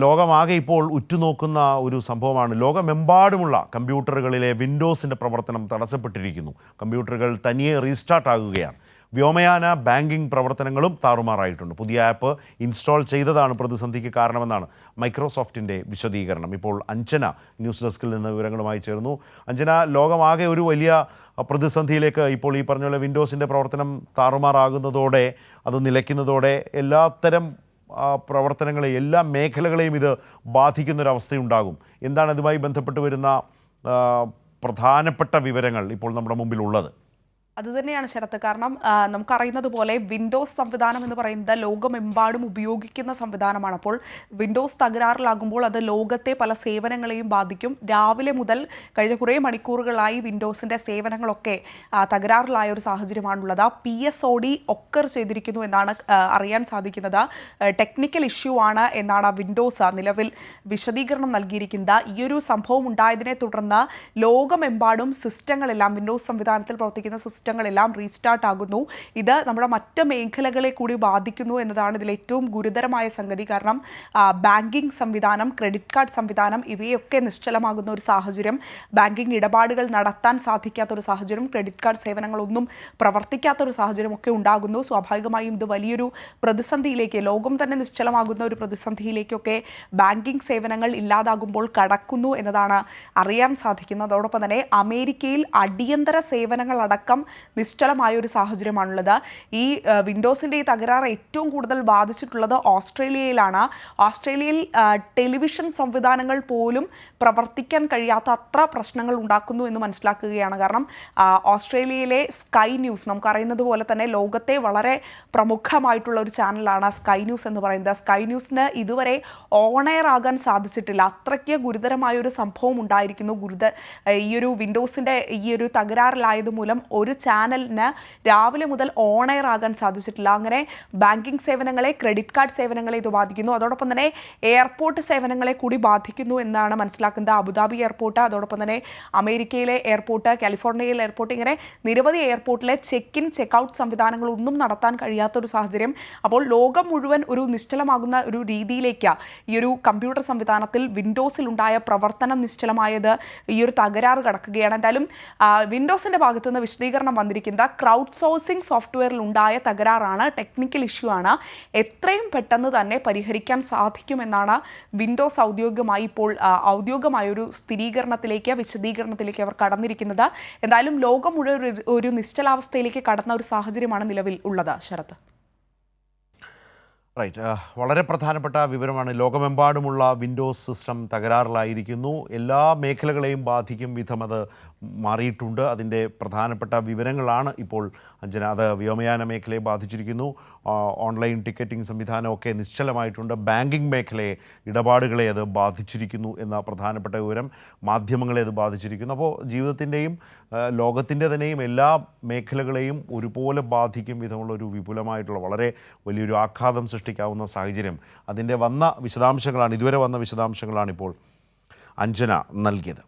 ലോകമാകെ ഇപ്പോൾ ഉറ്റുനോക്കുന്ന ഒരു സംഭവമാണ്. ലോകമെമ്പാടുമുള്ള കമ്പ്യൂട്ടറുകളിലെ വിൻഡോസിൻ്റെ പ്രവർത്തനം തടസ്സപ്പെട്ടിരിക്കുന്നു. കമ്പ്യൂട്ടറുകൾ തനിയെ റീസ്റ്റാർട്ട് ആകുകയാണ്. വ്യോമയാന ബാങ്കിംഗ് പ്രവർത്തനങ്ങളും താറുമാറായിട്ടുണ്ട്. പുതിയ ആപ്പ് ഇൻസ്റ്റാൾ ചെയ്തതാണ് പ്രതിസന്ധിക്ക് കാരണമെന്നാണ് മൈക്രോസോഫ്റ്റിൻ്റെ വിശദീകരണം. ഇപ്പോൾ അഞ്ജന ന്യൂസ് ഡെസ്കിൽ നിന്ന് വിവരങ്ങളുമായി ചേർന്നു. അഞ്ജന, ലോകമാകെ ഒരു വലിയ പ്രതിസന്ധിയിലേക്ക് ഇപ്പോൾ ഈ പറഞ്ഞ പോലെ വിൻഡോസിൻ്റെ പ്രവർത്തനം താറുമാറാകുന്നതോടെ, അത് നിലയ്ക്കുന്നതോടെ എല്ലാത്തരം പ്രവർത്തനങ്ങളെ, എല്ലാ മേഖലകളെയും ഇത് ബാധിക്കുന്നൊരവസ്ഥയുണ്ടാകും. എന്താണ് ഇതുമായി ബന്ധപ്പെട്ട് വരുന്ന പ്രധാനപ്പെട്ട വിവരങ്ങൾ ഇപ്പോൾ നമ്മുടെ മുമ്പിലുള്ളത്? അതുതന്നെയാണ് ശരത്ത്. കാരണം നമുക്കറിയുന്നത് പോലെ വിൻഡോസ് സംവിധാനം എന്ന് പറയുന്നത് ലോകമെമ്പാടും ഉപയോഗിക്കുന്ന സംവിധാനമാണ്. അപ്പോൾ വിൻഡോസ് തകരാറിലാകുമ്പോൾ അത് ലോകത്തെ പല സേവനങ്ങളെയും ബാധിക്കും. രാവിലെ മുതൽ കഴിഞ്ഞ കുറേ മണിക്കൂറുകളായി വിൻഡോസിൻ്റെ സേവനങ്ങളൊക്കെ തകരാറിലായ ഒരു സാഹചര്യമാണുള്ളത്. PSOD ഒക്കർ ചെയ്തിരിക്കുന്നു എന്നാണ് അറിയാൻ സാധിക്കുന്നത്. ടെക്നിക്കൽ ഇഷ്യൂ ആണ് എന്നാണ് വിൻഡോസ് നിലവിൽ വിശദീകരണം നൽകിയിരിക്കുന്നത്. ഈയൊരു സംഭവം ഉണ്ടായതിനെ തുടർന്ന് ലോകമെമ്പാടും സിസ്റ്റങ്ങളെല്ലാം, വിൻഡോസ് സംവിധാനത്തിൽ പ്രവർത്തിക്കുന്ന സിസ്റ്റങ്ങളെല്ലാം റീസ്റ്റാർട്ട് ആകുന്നു. ഇത് നമ്മുടെ മറ്റ് മേഖലകളെ കൂടി ബാധിക്കുന്നു എന്നതാണ് ഇതിൽ ഏറ്റവും ഗുരുതരമായ സംഗതി. കാരണം ബാങ്കിങ് സംവിധാനം, ക്രെഡിറ്റ് കാർഡ് സംവിധാനം ഇവയൊക്കെ നിശ്ചലമാകുന്ന ഒരു സാഹചര്യം, ബാങ്കിങ് ഇടപാടുകൾ നടത്താൻ സാധിക്കാത്തൊരു സാഹചര്യം, ക്രെഡിറ്റ് കാർഡ് സേവനങ്ങളൊന്നും പ്രവർത്തിക്കാത്തൊരു സാഹചര്യം ഒക്കെ ഉണ്ടാകുന്നു. സ്വാഭാവികമായും ഇത് വലിയൊരു പ്രതിസന്ധിയിലേക്ക്, ലോകം തന്നെ നിശ്ചലമാകുന്ന ഒരു പ്രതിസന്ധിയിലേക്കൊക്കെ ബാങ്കിങ് സേവനങ്ങൾ ഇല്ലാതാകുമ്പോൾ കടക്കുന്നു എന്നതാണ് അറിയാൻ സാധിക്കുന്നത്. അതോടൊപ്പം തന്നെ അമേരിക്കയിൽ അടിയന്തര സേവനങ്ങളടക്കം നിശ്ചലമായ ഒരു സാഹചര്യമാണുള്ളത്. ഈ വിൻഡോസിൻ്റെ ഈ തകരാറ് ഏറ്റവും കൂടുതൽ ബാധിച്ചിട്ടുള്ളത് ഓസ്ട്രേലിയയിലാണ്. ഓസ്ട്രേലിയയിൽ ടെലിവിഷൻ സംവിധാനങ്ങൾ പോലും പ്രവർത്തിക്കാൻ കഴിയാത്ത അത്ര പ്രശ്നങ്ങൾ ഉണ്ടാക്കുന്നു എന്ന് മനസ്സിലാക്കുകയാണ്. കാരണം ഓസ്ട്രേലിയയിലെ സ്കൈ ന്യൂസ്, നമുക്കറിയുന്നത് പോലെ തന്നെ ലോകത്തെ വളരെ പ്രമുഖമായിട്ടുള്ള ഒരു ചാനലാണ് സ്കൈ ന്യൂസ് എന്ന് പറയുന്നത്. സ്കൈ ന്യൂസിന് ഇതുവരെ ഓൺ എയർ ആകാൻ സാധിച്ചിട്ടില്ല. അത്രയ്ക്ക് ഗുരുതരമായ ഒരു സംഭവം ഉണ്ടായിരിക്കുന്നു. ഈ ഒരു വിൻഡോസിൻ്റെ ഈ ഒരു തകരാറിലായത് മൂലം ഒരു ചാനലിന് രാവിലെ മുതൽ ഓൺ എയർ ആകാൻ സാധിച്ചിട്ടില്ല. അങ്ങനെ ബാങ്കിങ് സേവനങ്ങളെ, ക്രെഡിറ്റ് കാർഡ് സേവനങ്ങളെ ഇത് ബാധിക്കുന്നു. അതോടൊപ്പം തന്നെ എയർപോർട്ട് സേവനങ്ങളെ കൂടി ബാധിക്കുന്നു എന്നാണ് മനസ്സിലാക്കുന്നത്. അബുദാബി എയർപോർട്ട്, അതോടൊപ്പം തന്നെ അമേരിക്കയിലെ എയർപോർട്ട്, കാലിഫോർണിയയിലെ എയർപോർട്ട്, ഇങ്ങനെ നിരവധി എയർപോർട്ടിലെ ചെക്ക് ഇൻ, ചെക്ക് ഔട്ട് സംവിധാനങ്ങളൊന്നും നടത്താൻ കഴിയാത്തൊരു സാഹചര്യം. അപ്പോൾ ലോകം മുഴുവൻ ഒരു നിശ്ചലമാകുന്ന ഒരു രീതിയിലേക്ക് ഈ ഒരു കമ്പ്യൂട്ടർ സംവിധാനത്തിൽ വിൻഡോസിൽ ഉണ്ടായ പ്രവർത്തനം നിശ്ചലമായത്, ഈ ഒരു തകരാറ് കടക്കുകയാണ്. എന്തായാലും വിൻഡോസിൻ്റെ ഭാഗത്തു നിന്ന് വിശദീകരണം വന്നിരിക്കുന്നത് ക്രൗഡ് സോഴ്സിംഗ് സോഫ്റ്റ്വെയറിൽ ഉണ്ടായ തകരാറാണ്, ടെക്നിക്കൽ ഇഷ്യൂ ആണ്, എത്രയും പെട്ടെന്ന് തന്നെ പരിഹരിക്കാൻ സാധിക്കുമെന്നാണ് വിൻഡോസ് ഔദ്യോഗികമായൊരു വിശദീകരണത്തിലേക്ക് അവർ കടന്നിരിക്കുന്നത്. എന്തായാലും ലോകം മുഴുവൻ ഒരു നിശ്ചലാവസ്ഥയിലേക്ക് കടന്ന ഒരു സാഹചര്യമാണ് നിലവിൽ ഉള്ളത്. ശരത്ത്, റൈറ്റ്, വളരെ പ്രധാനപ്പെട്ട വിവരമാണ്. ലോകമെമ്പാടുമുള്ള വിൻഡോസ് സിസ്റ്റം തകരാറിലായിരിക്കുന്നു. എല്ലാ മേഖലകളെയും ബാധിക്കും വിധം അത് മാറിയിട്ടുണ്ട്. അതിൻ്റെ പ്രധാനപ്പെട്ട വിവരങ്ങളാണ് ഇപ്പോൾ അഞ്ജന. അത് വ്യോമയാന മേഖലയെ ബാധിച്ചിരിക്കുന്നു. ഓൺലൈൻ ടിക്കറ്റിംഗ് സംവിധാനമൊക്കെ നിശ്ചലമായിട്ടുണ്ട്. ബാങ്കിങ് മേഖലയെ, ഇടപാടുകളെ അത് ബാധിച്ചിരിക്കുന്നു എന്ന പ്രധാനപ്പെട്ട വിവരം. മാധ്യമങ്ങളെ അത് ബാധിച്ചിരിക്കുന്നു. അപ്പോൾ ജീവിതത്തിൻ്റെയും ലോകത്തിൻ്റെ തന്നെയും എല്ലാ മേഖലകളെയും ഒരുപോലെ ബാധിക്കും വിധമുള്ള ഒരു വിപുലമായിട്ടുള്ള, വളരെ വലിയൊരു ആഘാതം സൃഷ്ടിക്കാവുന്ന സാഹചര്യം. അതിൻ്റെ ഇതുവരെ വന്ന വിശദാംശങ്ങളാണ് ഇപ്പോൾ അഞ്ജന നൽകിയത്.